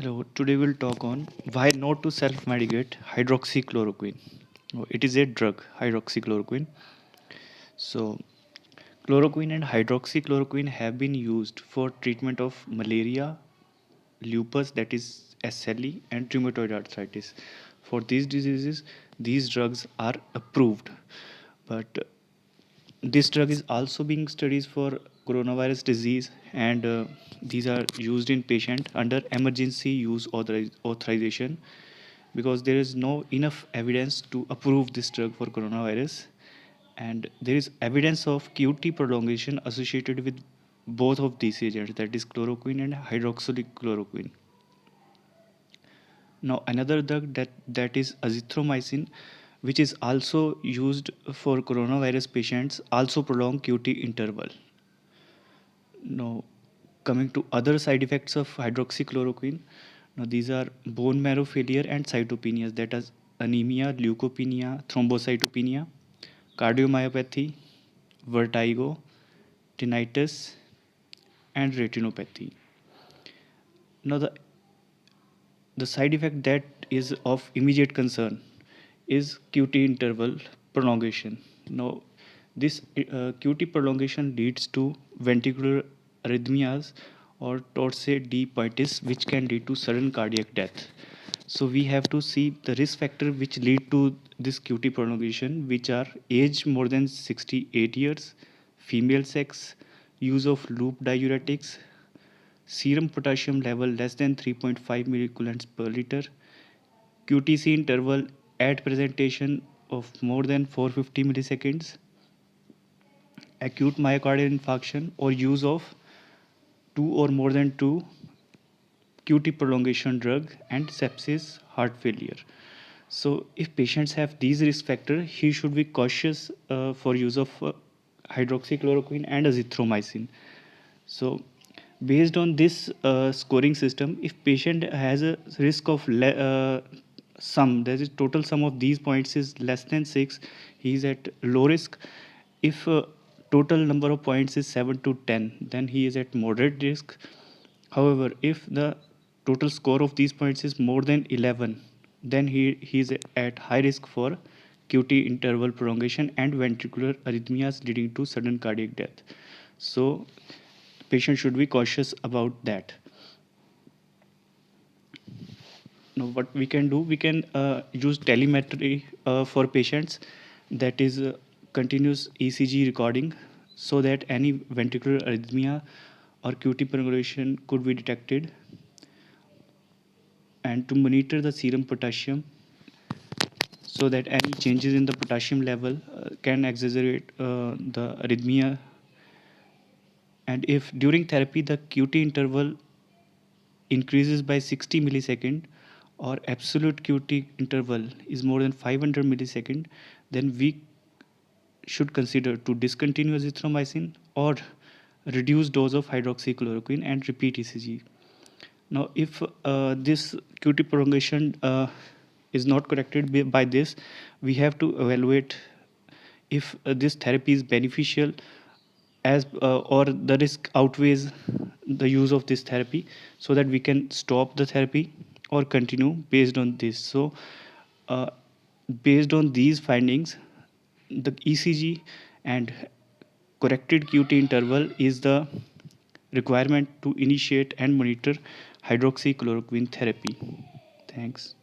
Hello, today we'll talk on why not to self-medicate hydroxychloroquine. It is a drug, hydroxychloroquine. So, chloroquine and hydroxychloroquine have been used for treatment of malaria, lupus, that is SLE, and rheumatoid arthritis. For these diseases, these drugs are approved. But this drug is also being studied for coronavirus disease, and these are used in patient under emergency use authorization because there is no enough evidence to approve this drug for coronavirus, and there is evidence of QT prolongation associated with both of these agents, that is chloroquine and hydroxychloroquine. Now another drug that is azithromycin, which is also used for coronavirus patients, also prolong QT interval. Now coming to other side effects of hydroxychloroquine, now these are bone marrow failure and cytopenias, that is anemia, leukopenia, thrombocytopenia, cardiomyopathy, vertigo, tinnitus, and retinopathy. Now the side effect that is of immediate concern is QT interval prolongation. Now this QT prolongation leads to ventricular arrhythmias or torsade de pointis, which can lead to sudden cardiac death. So we have to see the risk factor which lead to this QT prolongation, which are age more than 68 years, female sex, use of loop diuretics, serum potassium level less than 3.5 millicoulomb per liter, QTC interval at presentation of more than 450 milliseconds, acute myocardial infarction, or use of two or more than two QT prolongation drug, and sepsis, heart failure. So if patients have these risk factors, he should be cautious for use of hydroxychloroquine and azithromycin. So based on this scoring system, if patient has a risk of sum, that is total sum of these points is less than 6, he is at low risk. If total number of points is 7 to 10, then he is at moderate risk. However, if the total score of these points is more than 11, then he is at high risk for QT interval prolongation and ventricular arrhythmias leading to sudden cardiac death. So patient should be cautious about that. Now what we can do, we can use telemetry for patients, that is continuous ECG recording, so that any ventricular arrhythmia or QT prolongation could be detected, and to monitor the serum potassium so that any changes in the potassium level can exacerbate the arrhythmia. And if during therapy the QT interval increases by 60 millisecond or absolute QT interval is more than 500 millisecond, then we should consider to discontinue azithromycin or reduce dose of hydroxychloroquine and repeat ECG. Now, if this QT prolongation is not corrected by this, we have to evaluate if this therapy is beneficial as or the risk outweighs the use of this therapy, so that we can stop the therapy or continue based on this. So uh, based on these findings, the ECG and corrected QT interval is the requirement to initiate and monitor hydroxychloroquine therapy. Thanks.